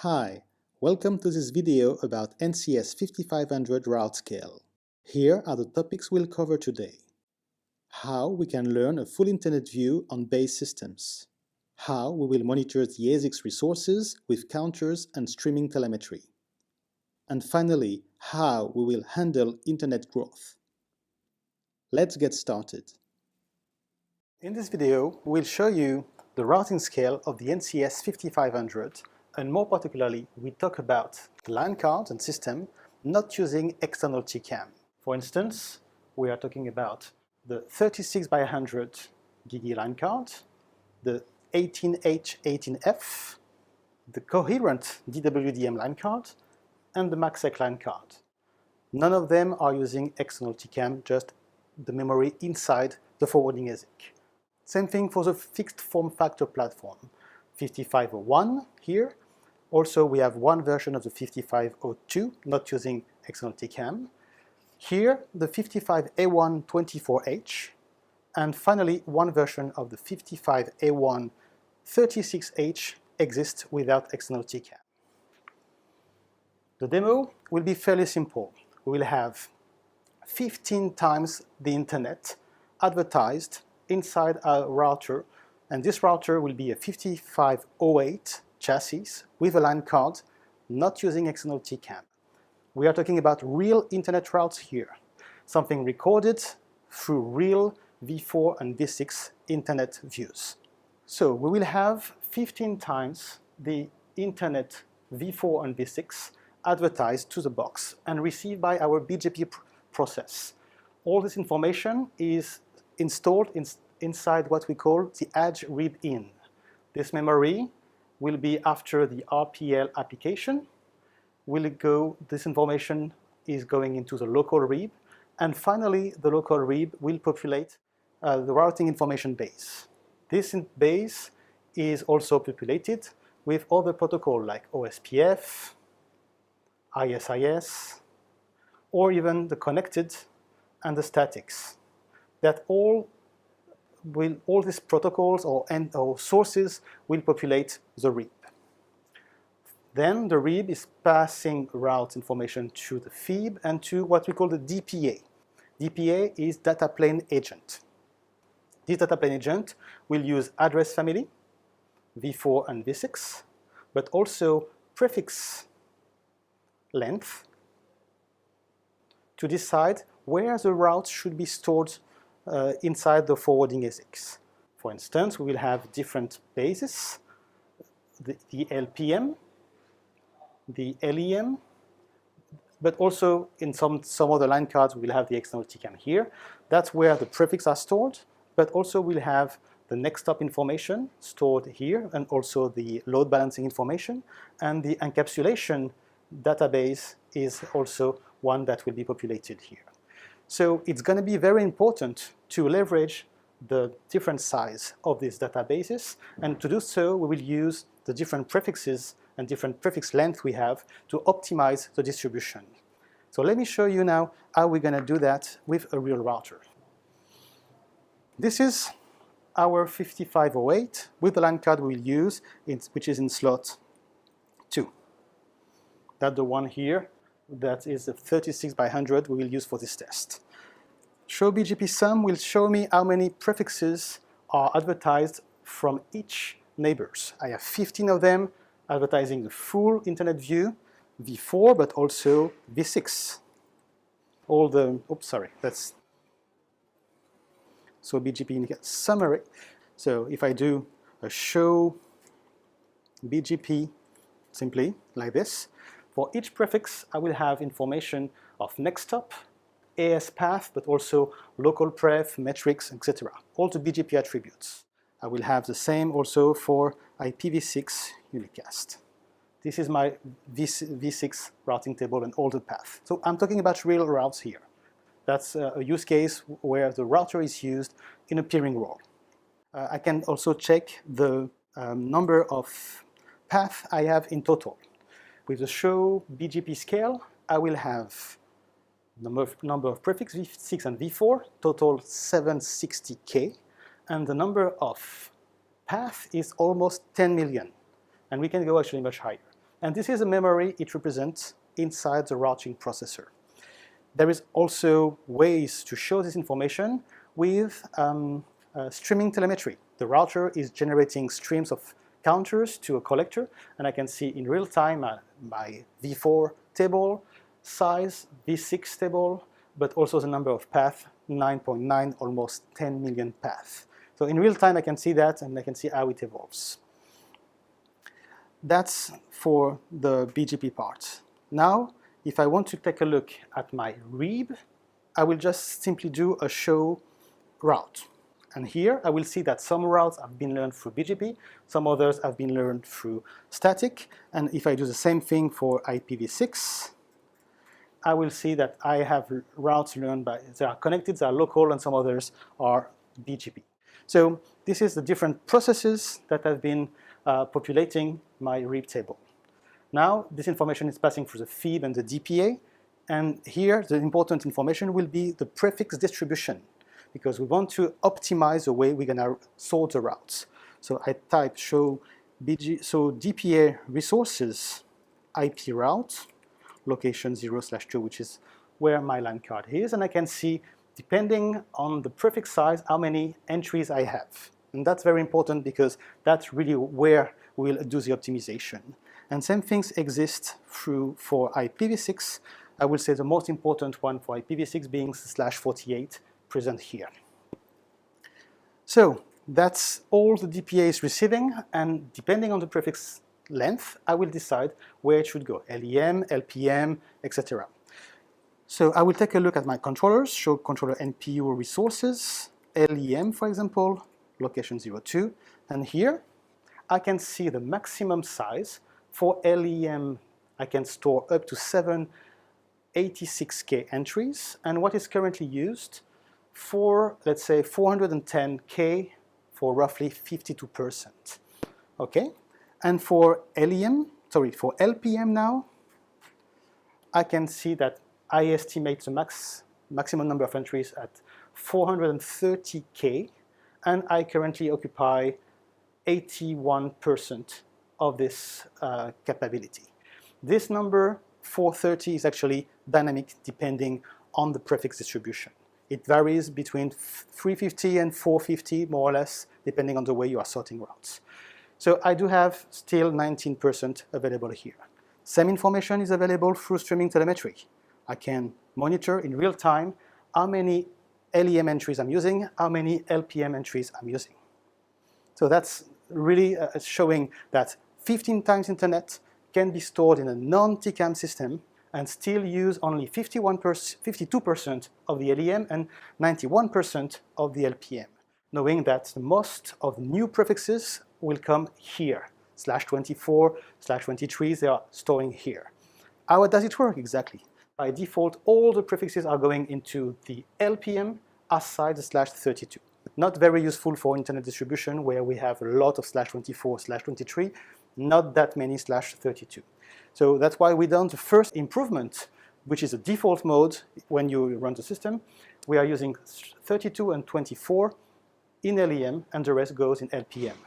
Hi, welcome to this video about NCS 5500 route scale. Here are the topics we'll cover today. How we can learn a full internet view on base systems. How we will monitor the ASICS resources with counters and streaming telemetry. And finally, how we will handle internet growth. Let's get started. In this video, we'll show you the routing scale of the NCS 5500, and more particularly, we talk about the line card and system not using external TCAM. For instance, we are talking about the 36 by 100 GigE line card, the 18H18F, the coherent DWDM line card, and the MACsec line card. None of them are using external TCAM, just the memory inside the forwarding ASIC. Same thing for the fixed form factor platform, 5501 here. Also, we have one version of the 5502, not using external TCAM. Here, the 55A1 24H, and finally, one version of the 55A1 36H exists without external TCAM. The demo will be fairly simple. We will have 15 times the internet advertised inside a router, and this router will be a 5508 chassis with a line card not using external TCAM. We are talking about real internet routes here, something recorded through real V4 and V6 internet views. So we will have 15 times the internet V4 and V6 advertised to the box and received by our BGP process. All this information is installed inside what we call the edge RIB-in. This memory will be after the RPL application. This information is going into the local RIB, and finally the local RIB will populate the routing information base. This base is also populated with other protocols like OSPF, ISIS, or even the connected and the statics. That all these protocols or sources will populate the RIB. Then the RIB is passing route information to the FIB and to what we call the DPA. DPA is data plane agent. This data plane agent will use address family, V4 and V6, but also prefix length to decide where the route should be stored inside the forwarding ASICs. For instance, we will have different bases, the LPM, the LEM, but also in some other line cards we will have the external TCAM here. That's where the prefixes are stored, but also we'll have the next stop information stored here, and also the load balancing information, and the encapsulation database is also one that will be populated here. So it's going to be very important to leverage the different size of these databases, and to do so we will use the different prefixes and different prefix length we have to optimize the distribution. So let me show you now how we're going to do that with a real router. This is our 5508 with the line card we'll use, which is in slot 2. That's the one here. That is the 36 by 100 we will use for this test. Show BGP sum will show me how many prefixes are advertised from each neighbors. I have 15 of them advertising the full internet view, V4, but also V6. All the, so BGP indicates summary. So if I do a show BGP simply like this, for each prefix I will have information of next stop, AS path, but also local pref, metrics, etc. All the BGP attributes. I will have the same also for IPv6 unicast. This is my V6 routing table and all the path. So I'm talking about real routes here. That's a use case where the router is used in a peering role. I can also check the number of paths I have in total. With the show BGP scale, I will have number of prefix V6 and V4, total 760K, and the number of path is almost 10 million, and we can go actually much higher. And this is a memory it represents inside the routing processor. There is also ways to show this information with streaming telemetry. The router is generating streams of counters to a collector, and I can see in real time my V4 table size, V6 table, but also the number of paths, 9.9, almost 10 million paths. So in real time I can see that, and I can see how it evolves. That's for the BGP part. Now, if I want to take a look at my RIB, I will just simply do a show route. And here I will see that some routes have been learned through BGP, some others have been learned through static, and if I do the same thing for IPv6, I will see that I have routes learned by, they are connected, they are local, and some others are BGP. So this is the different processes that have been populating my RIB table. Now this information is passing through the FIB and the DPA, and here the important information will be the prefix distribution, because we want to optimize the way we're going to sort the routes. So I type show DPA resources IP route, location 0/2, which is where my LAN card is, and I can see, depending on the prefix size, how many entries I have. And that's very important because that's really where we'll do the optimization. And same things exist for IPv6. I will say the most important one for IPv6 being /48 present here. So that's all the DPA is receiving, and depending on the prefix length, I will decide where it should go, LEM, LPM, etc. So I will take a look at my controllers, show controller NPU resources, LEM for example, location 02, and here I can see the maximum size. For LEM I can store up to 786K entries, and what is currently used for, let's say, 410K for roughly 52%. Okay, and for for LPM now, I can see that I estimate the maximum number of entries at 430K, and I currently occupy 81% of this capability. This number, 430, is actually dynamic depending on the prefix distribution. It varies between 350 and 450, more or less, depending on the way you are sorting routes. So I do have still 19% available here. Same information is available through streaming telemetry. I can monitor in real time how many LEM entries I'm using, how many LPM entries I'm using. So that's really showing that 15 times internet can be stored in a non-TCAM system and still use only 52% of the LEM and 91% of the LPM, knowing that most of the new prefixes will come here, /24, /23, they are storing here. How does it work exactly? By default, all the prefixes are going into the LPM aside the /32. Not very useful for internet distribution where we have a lot of /24, /23, not that many /32. So that's why we've done the first improvement, which is a default mode when you run the system. We are using 32 and 24 in LEM, and the rest goes in LPM.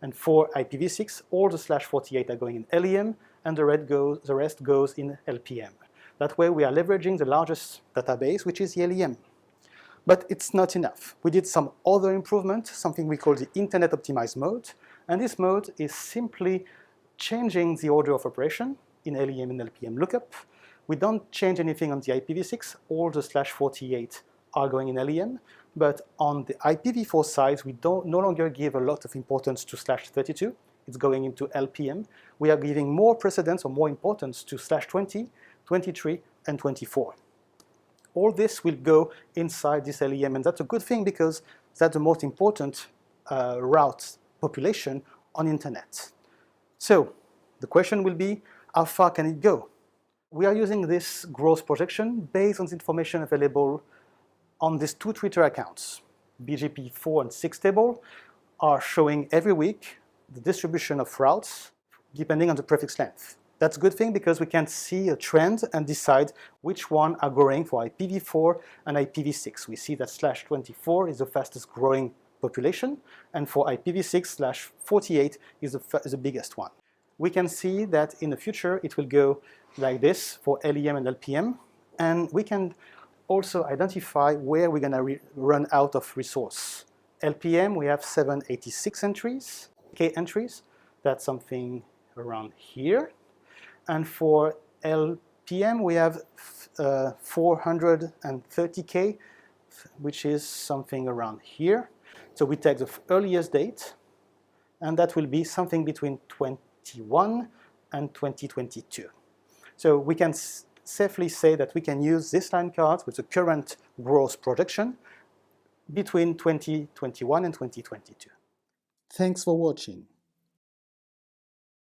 And for IPv6, all the /48 are going in LEM, and the rest goes in LPM. That way we are leveraging the largest database, which is the LEM. But it's not enough. We did some other improvement, something we call the Internet Optimized mode, and this mode is simply changing the order of operation in LEM and LPM lookup. We don't change anything on the IPv6, all the /48 are going in LEM, but on the IPv4 side, we no longer give a lot of importance to /32, it's going into LPM. We are giving more precedence or more importance to /20, 23, and 24. All this will go inside this LEM, and that's a good thing because that's the most important route population on internet. So the question will be, how far can it go? We are using this growth projection based on the information available on these two Twitter accounts. BGP 4 and 6 table are showing every week the distribution of routes depending on the prefix length. That's a good thing because we can see a trend and decide which one are growing for IPv4 and IPv6. We see that /24 is the fastest growing population, and for IPv6 /48 is the biggest one. we can see that in the future it will go like this for LEM and LPM, and we can also identify where we're going to run out of resource. LPM, we have 786 entries, K entries, that's something around here. And for LPM, we have 430K, which is something around here. So we take the earliest date, and that will be something between 21 and 2022. So we can safely say that we can use this line card with the current growth projection between 2021 and 2022. Thanks for watching.